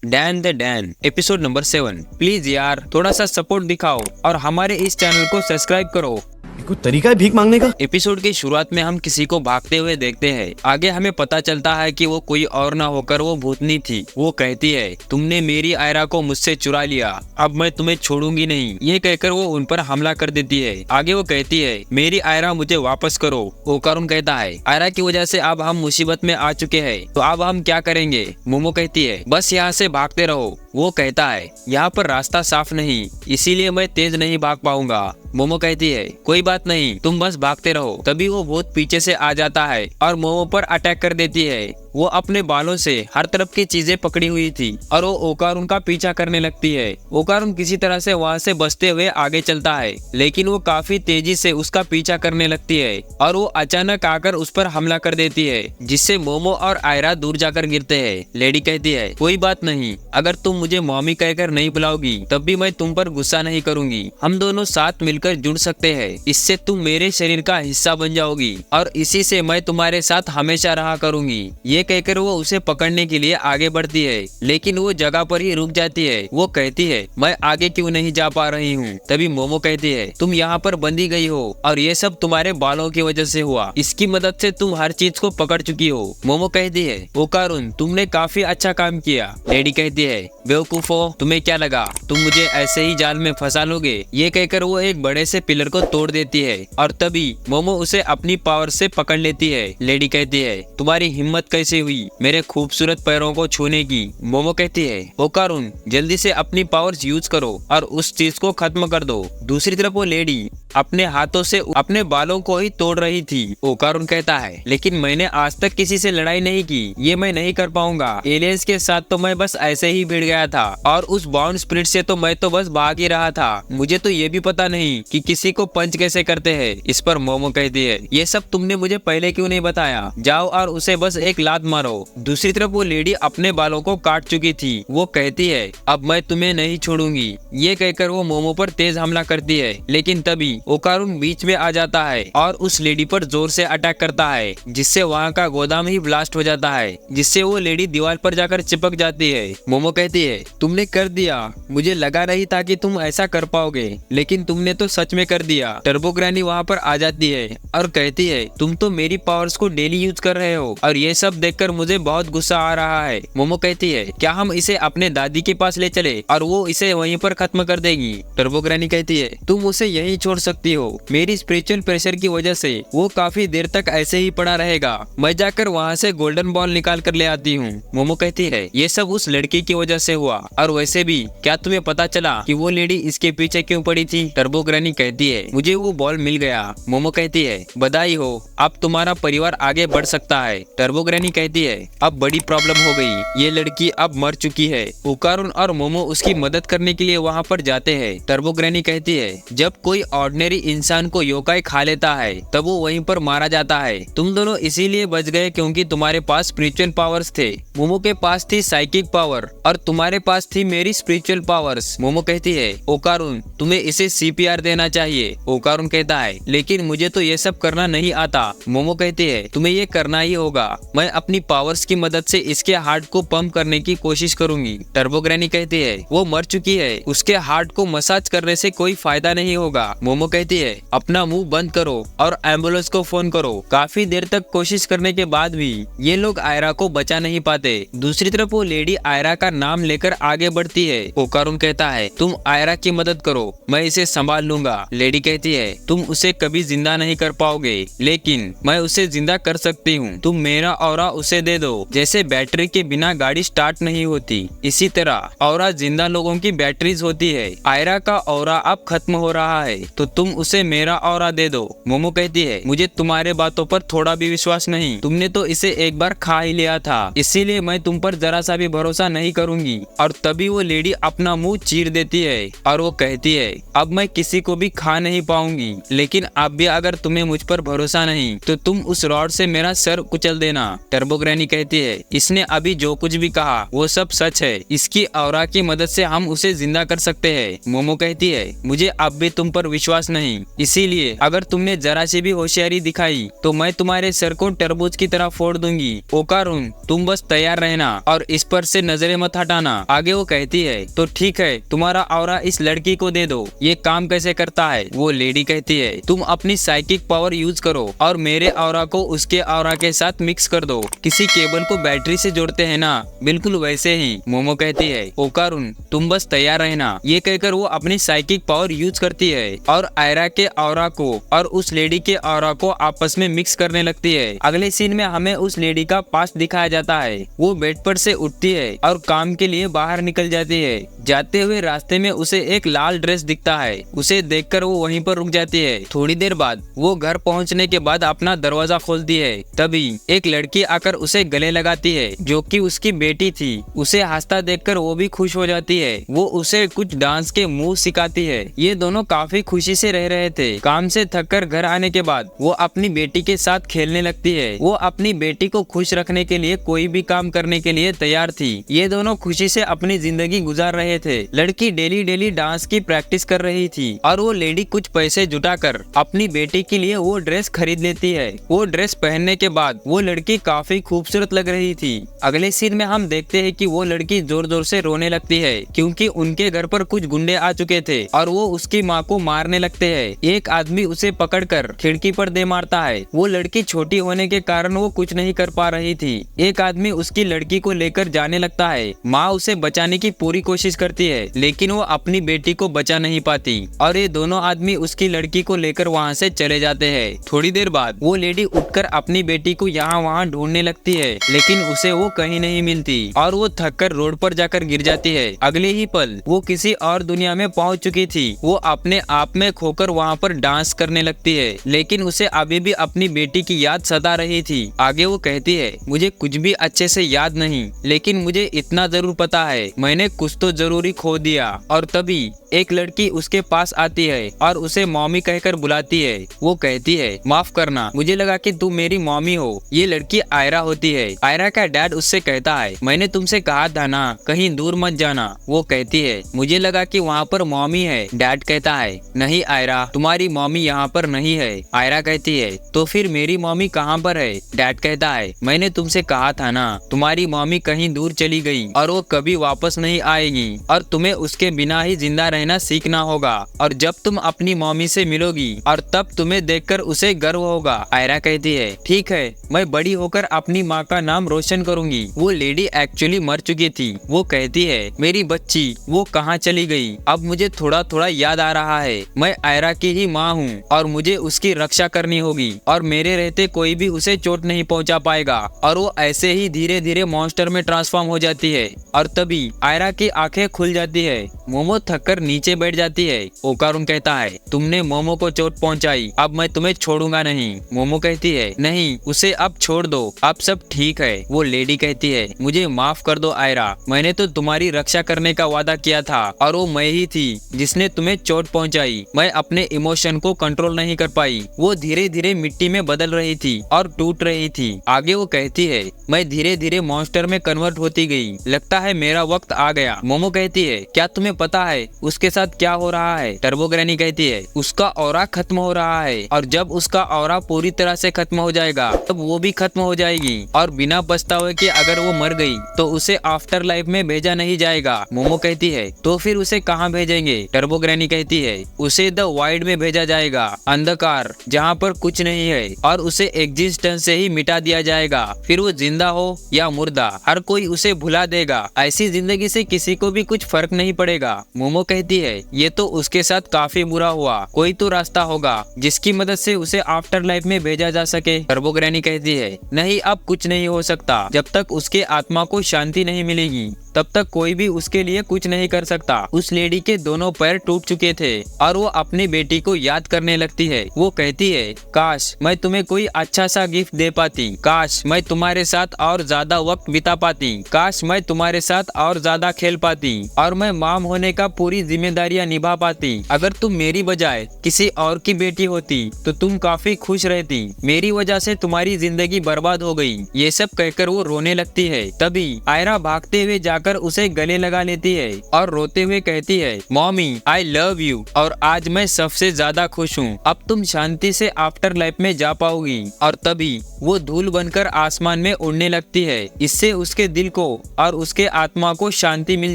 Dan the Dan episode number 7। Please यार थोड़ा सा सपोर्ट दिखाओ और हमारे इस चैनल को सब्सक्राइब करो। कोई तरीका है भीख मांगने का? एपिसोड की शुरुआत में हम किसी को भागते हुए देखते हैं। आगे हमें पता चलता है कि वो कोई और ना होकर वो भूतनी थी। वो कहती है, तुमने मेरी आयरा को मुझसे चुरा लिया, अब मैं तुम्हें छोड़ूंगी नहीं। ये कहकर वो उन पर हमला कर देती है। आगे वो कहती है, मेरी आयरा मुझे वापस करो। ओकारुन कहता है, आयरा की वजह से अब हम मुसीबत में आ चुके हैं, तो अब हम क्या करेंगे? मोमो कहती है, बस यहाँ से भागते रहो। वो कहता है, यहाँ पर रास्ता साफ नहीं, इसीलिए मैं तेज नहीं भाग पाऊंगा। मोमो कहती है, कोई बात नहीं, तुम बस भागते रहो। तभी वो भूत पीछे से आ जाता है और मोमो पर अटैक कर देती है। वो अपने बालों से हर तरफ की चीजें पकड़ी हुई थी और वो ओकारुन का पीछा करने लगती है। ओकारुन किसी तरह से वहाँ से बचते हुए आगे चलता है, लेकिन वो काफी तेजी से उसका पीछा करने लगती है और वो अचानक आकर उस पर हमला कर देती है, जिससे मोमो और आयरा दूर जाकर गिरते हैं। लेडी कहती है, कोई बात नहीं, अगर तुम मुझे मॉमी कहकर नहीं बुलाओगी तब भी मैं तुम पर गुस्सा नहीं करूंगी। हम दोनों साथ मिलकर जुड़ सकते हैं, इससे तुम मेरे शरीर का हिस्सा बन जाओगी और इसी से मैं तुम्हारे साथ हमेशा रहा करूंगी। ये कहकर वो उसे पकड़ने के लिए आगे बढ़ती है, लेकिन वो जगह पर ही रुक जाती है। वो कहती है, मैं आगे क्यों नहीं जा पा रही हूँ? तभी मोमो कहती है, तुम यहाँ पर बंधी गई हो और ये सब तुम्हारे बालों की वजह से हुआ। इसकी मदद से तुम हर चीज को पकड़ चुकी हो। मोमो कहती है, ओकारुन तुमने काफी अच्छा काम किया। लेडी कहती है, बेवकूफो, तुम्हें क्या लगा तुम मुझे ऐसे ही जाल में फंसा लोगे? ये कहकर वो एक बड़े से पिलर को तोड़ देती है और तभी मोमो उसे अपनी पावर से पकड़ लेती है। लेडी कहती है, तुम्हारी हिम्मत कैसे हुई मेरे खूबसूरत पैरों को छूने की? मोमो कहती है, ओकारुन जल्दी से अपनी पावर्स यूज करो और उस चीज को खत्म कर दो। दूसरी तरफ वो लेडी अपने हाथों से अपने बालों को ही तोड़ रही थी। ओकारुन कहता है, लेकिन मैंने आज तक किसी से लड़ाई नहीं की, ये मैं नहीं कर पाऊंगा। एलियंस के साथ तो मैं बस ऐसे ही भिड़ गया था और उस बाउंड स्पिरिट से तो मैं तो बस भाग ही रहा था। मुझे तो ये भी पता नहीं कि किसी को पंच कैसे करते हैं। इस पर मोमो कहती है, ये सब तुमने मुझे पहले क्यों नहीं बताया? जाओ और उसे बस एक लात मारो। दूसरी तरफ वो लेडी अपने बालों को काट चुकी थी। वो कहती है, अब मैं तुम्हें नहीं छोड़ूंगी। ये कहकर वो मोमो पर तेज हमला करती है, लेकिन तभी ओकारुन बीच में आ जाता है और उस लेडी पर जोर से अटैक करता है, जिससे वहाँ का गोदाम ही ब्लास्ट हो जाता है, जिससे वो लेडी दीवार पर जाकर चिपक जाती है। मोमो कहती है, तुमने कर दिया, मुझे लगा नहीं था कि तुम ऐसा कर पाओगे, लेकिन तुमने तो सच में कर दिया। टर्बो ग्रैनी वहाँ पर आ जाती है और कहती है, तुम तो मेरी पावर्स को डेली यूज कर रहे हो और ये सब देखकर मुझे बहुत गुस्सा आ रहा है। मोमो कहती है, क्या हम इसे अपने दादी के पास ले चले और वो इसे वहीं पर खत्म कर देगी? टर्बो ग्रैनी कहती है, तुम उसे यहीं छोड़ सकती हो, मेरी स्पिरिचुअल प्रेशर की वजह से वो काफी देर तक ऐसे ही पड़ा रहेगा। मैं जाकर वहाँ से गोल्डन बॉल निकाल कर ले आती हूँ। मोमो कहती है, ये सब उस लड़की की वजह से हुआ और वैसे भी क्या तुम्हें पता चला कि वो लेडी इसके पीछे क्यों पड़ी थी? टर्बो ग्रैनी कहती है, मुझे वो बॉल मिल गया। मोमो कहती है, बधाई हो, अब तुम्हारा परिवार आगे बढ़ सकता है। टर्बो ग्रैनी कहती है, अब बड़ी प्रॉब्लम हो गई, ये लड़की अब मर चुकी है। ओकारुन और मोमो उसकी मदद करने के लिए वहाँ पर जाते हैं। टर्बो ग्रैनी कहती है, जब कोई ऑर्डिनरी इंसान को योकाई खा लेता है तब वो वहीं पर मारा जाता है। तुम दोनों इसीलिए बच गए क्योंकि तुम्हारे पास स्पिरिचुअल पावर्स थे। मोमो के पास थी साइकिक पावर और तुम्हारे पास थी मेरी स्पिरिचुअल पावर्स। मोमो कहती है, ओकारुन तुम्हें इसे सीपीआर देना चाहिए। ओकारुन कहता है, लेकिन मुझे तो ये सब करना नहीं आता। मोमो कहती है, तुम्हें ये करना ही होगा, मैं अपनी पावर्स की मदद से इसके हार्ट को पंप करने की कोशिश करूंगी। टर्बो ग्रैनी कहती है, वो मर चुकी है, उसके हार्ट को मसाज करने से कोई फायदा नहीं होगा। मोमो कहती है, अपना मुंह बंद करो और एम्बुलेंस को फोन करो। काफी देर तक कोशिश करने के बाद भी ये लोग आयरा को बचा नहीं पाते। दूसरी तरफ वो लेडी आयरा का नाम लेकर आगे बढ़ती है। ओकारुन कहता है, तुम आयरा की मदद करो, मैं इसे संभाल लूंगा। लेडी कहती है, तुम उसे कभी जिंदा नहीं कर पाओगे, लेकिन मैं उसे जिंदा कर सकती हूँ। तुम मेरा ऑरा उसे दे दो। जैसे बैटरी के बिना गाड़ी स्टार्ट नहीं होती, इसी तरह ऑरा जिंदा लोगों की बैटरीज होती है। आयरा का ऑरा अब खत्म हो रहा है, तो तुम उसे मेरा ऑरा दे दो। मोमो कहती है, मुझे तुम्हारे बातों पर थोड़ा भी विश्वास नहीं, तुमने तो इसे एक बार खा ही लिया था, इसीलिए मैं तुम पर जरा सा भी भरोसा नहीं करूंगी। और तभी वो लेडी अपना मुंह चीर देती है और वो कहती है, अब मैं किसी को भी खा नहीं पाऊंगी, लेकिन अब भी अगर तुम्हें मुझ पर भरोसा नहीं तो तुम उस रॉड से मेरा सर कुचल देना। टर्बो ग्रैनी कहती है, इसने अभी जो कुछ भी कहा वो सब सच है, इसकी ऑरा की मदद से हम उसे जिंदा कर सकते हैं। मोमो कहती है, मुझे अब भी तुम पर विश्वास पास नहीं, इसीलिए अगर तुमने जरा सी भी होशियारी दिखाई तो मैं तुम्हारे सर को तरबूज की तरह फोड़ दूंगी। ओकारुन, तुम बस तैयार रहना और इस पर से नजरें मत हटाना। आगे वो कहती है, तो ठीक है, तुम्हारा ऑरा इस लड़की को दे दो। ये काम कैसे करता है? वो लेडी कहती है, तुम अपनी साइकिक पावर यूज करो और मेरे ऑरा को उसके ऑरा के साथ मिक्स कर दो। किसी केबल को बैटरी से जोड़ते हैं ना, बिल्कुल वैसे ही। मोमो कहती है, ओकारुन, तुम बस तैयार रहना। ये कहकर वो अपनी साइकिक पावर यूज करती है और आयरा के ऑरा को और उस लेडी के ऑरा को आपस में मिक्स करने लगती है। अगले सीन में हमें उस लेडी का पास्ट दिखाया जाता है। वो बेड पर से उठती है और काम के लिए बाहर निकल जाती है। जाते हुए रास्ते में उसे एक लाल ड्रेस दिखता है। उसे देखकर वो वहीं पर रुक जाती है। थोड़ी देर बाद वो घर पहुंचने के बाद अपना दरवाजा खोलती है। तभी एक लड़की आकर उसे गले लगाती है, जो कि उसकी बेटी थी। उसे हंसता देखकर वो भी खुश हो जाती है। वो उसे कुछ डांस के मूव सिखाती है। ये दोनों काफी खुशी से रह रहे थे। काम से थककर घर आने के बाद वो अपनी बेटी के साथ खेलने लगती है। वो अपनी बेटी को खुश रखने के लिए कोई भी काम करने के लिए तैयार थी। ये दोनों खुशी से अपनी जिंदगी गुजार रहे थे। लड़की डेली डांस की प्रैक्टिस कर रही थी और वो लेडी कुछ पैसे जुटाकर अपनी बेटी के लिए वो ड्रेस खरीद लेती है। वो ड्रेस पहनने के बाद वो लड़की काफी खूबसूरत लग रही थी। अगले सीन में हम देखते हैं कि वो लड़की जोर जोर से रोने लगती है, क्योंकि उनके घर पर कुछ गुंडे आ चुके थे और वो उसकी माँ को मारने लगते हैं। एक आदमी उसे पकड़कर खिड़की पर दे मारता है। वो लड़की छोटी होने के कारण वो कुछ नहीं कर पा रही थी। एक आदमी उसकी लड़की को लेकर जाने लगता है। माँ उसे बचाने की पूरी कोशिश करती है, लेकिन वो अपनी बेटी को बचा नहीं पाती और ये दोनों आदमी उसकी लड़की को लेकर वहाँ से चले जाते हैं। थोड़ी देर बाद वो लेडी उठकर अपनी बेटी को यहाँ वहाँ ढूंढने लगती है, लेकिन उसे वो कहीं नहीं मिलती और वो थककर रोड पर जाकर गिर जाती है। अगले ही पल वो किसी और दुनिया में पहुंच चुकी थी। वो अपने आप में खोकर वहाँ पर डांस करने लगती है, लेकिन उसे अभी भी अपनी बेटी की याद सता रही थी। आगे वो कहती है, मुझे कुछ भी अच्छे से याद नहीं, लेकिन मुझे इतना जरूर पता है, मैंने कुछ तो जरूरी खो दिया। और तभी एक लड़की उसके पास आती है और उसे मॉमी कहकर बुलाती है। वो कहती है, माफ करना, मुझे लगा कि तुम मेरी मॉमी हो। ये लड़की आयरा होती है। आयरा का डैड उससे कहता है, मैंने तुमसे कहा था ना, कहीं दूर मत जाना। वो कहती है, मुझे लगा कि वहाँ पर मॉमी है। डैड कहता है, नहीं आयरा, तुम्हारी मॉमी यहाँ पर नहीं है। आयरा कहती है, तो फिर मेरी मॉमी कहाँ पर है? डैड कहता है, मैंने तुमसे कहा था ना, तुम्हारी मॉमी कहीं दूर चली गई और वो कभी वापस नहीं आएगी और तुम्हें उसके बिना ही जिंदा रहना सीखना होगा। और जब तुम अपनी मॉमी से मिलोगी और तब तुम्हें देखकर उसे गर्व होगा। आयरा कहती है, ठीक है, मैं बड़ी होकर अपनी माँ का नाम रोशन करूंगी। वो लेडी एक्चुअली मर चुकी थी। वो कहती है, मेरी बच्ची वो कहाँ चली गई? अब मुझे थोड़ा थोड़ा याद आ रहा है। मैं आयरा की ही माँ हूँ और मुझे उसकी रक्षा करनी होगी और मेरे रहते कोई भी उसे चोट नहीं पहुँचा पाएगा। और वो ऐसे ही धीरे धीरे मॉन्स्टर में ट्रांसफॉर्म हो जाती है और तभी आयरा की आंखें खुल जाती है। मोमो थककर नीचे बैठ जाती है। ओकारुन कहता है, तुमने मोमो को चोट पहुंचाई, अब मैं तुम्हें छोड़ूंगा नहीं। मोमो कहती है, नहीं, उसे अब छोड़ दो, अब सब ठीक है। वो लेडी कहती है, मुझे माफ कर दो आयरा, मैंने तो तुम्हारी रक्षा करने का वादा किया था और वो मैं ही थी जिसने तुम्हें चोट पहुंचाई। मैं अपने इमोशन को कंट्रोल नहीं कर पाई। वो धीरे धीरे मिट्टी में बदल रही थी और टूट रही थी। आगे वो कहती है, मैं धीरे धीरे मॉन्स्टर में कन्वर्ट होती गई, लगता है मेरा वक्त आ गया। मोमो कहती है, क्या तुम्हें पता है उसके साथ क्या हो रहा है? टर्बो ग्रैनी कहती है, उसका ऑरा खत्म हो रहा है और जब उसका ऑरा पूरी तरह से खत्म हो जाएगा तब वो भी खत्म हो जाएगी और बिना पछतावे के अगर वो मर गई तो उसे आफ्टर लाइफ में भेजा नहीं जाएगा। मोमो कहती है, तो फिर उसे कहाँ भेजेंगे? टर्बो ग्रैनी कहती है, उसे द वाइड में भेजा जाएगा, अंधकार, जहाँ पर कुछ नहीं है, और उसे एग्जिस्टेंस से ही मिटा दिया जाएगा। फिर वो जिंदा हो या मुर्दा, हर कोई उसे भुला देगा। ऐसी जिंदगी से किसी को भी कुछ फर्क नहीं पड़ेगा। मोमो कहती है, ये तो उसके साथ काफी बुरा हुआ, कोई तो रास्ता होगा जिसकी मदद से उसे आफ्टर लाइफ में भेजा जा सके। टर्बो ग्रैनी कहती है, नहीं, अब कुछ नहीं हो सकता। जब तक उसके आत्मा को शांति नहीं मिलेगी तब तक कोई भी उसके लिए कुछ नहीं कर सकता। उस लेडी के दोनों पैर टूट चुके थे और वो अपनी बेटी को याद करने लगती है। वो कहती है, काश मैं तुम्हें कोई अच्छा सा गिफ्ट दे पाती, काश मैं तुम्हारे साथ और ज्यादा वक्त बिता पाती, काश मैं तुम्हारे साथ और ज्यादा खेल पाती और मैं माम होने का पूरी जिम्मेदारियां निभा पाती। अगर तुम मेरी बजाय किसी और की बेटी होती तो तुम काफी खुश रहती। मेरी वजह से तुम्हारी जिंदगी बर्बाद हो गई। ये सब कहकर वो रोने लगती है। तभी आयरा भागते हुए जाकर उसे गले लगा लेती है और रोते हुए कहती है, मॉमी आई लव यू और आज मैं सबसे ज्यादा खुश हूँ। अब तुम शांति से आफ्टर लाइफ में जा पाओगी। और तभी वो धूल बनकर आसमान में उड़ने लगती है। इससे उसके दिल को और उसके आत्मा को शांति मिल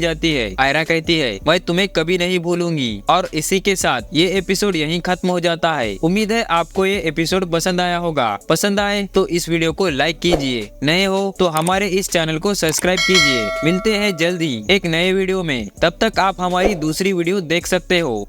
जाती है। आयरा कहती है, मैं तुम्हें कभी नहीं भूलूंगी। और इसी के साथ ये एपिसोड यहीं खत्म हो जाता है। उम्मीद है आपको ये एपिसोड पसंद आया होगा। पसंद आए तो इस वीडियो को लाइक कीजिए, नए हो तो हमारे इस चैनल को सब्सक्राइब कीजिए। मिलते हैं जल्दी एक नए वीडियो में, तब तक आप हमारी दूसरी वीडियो देख सकते हो।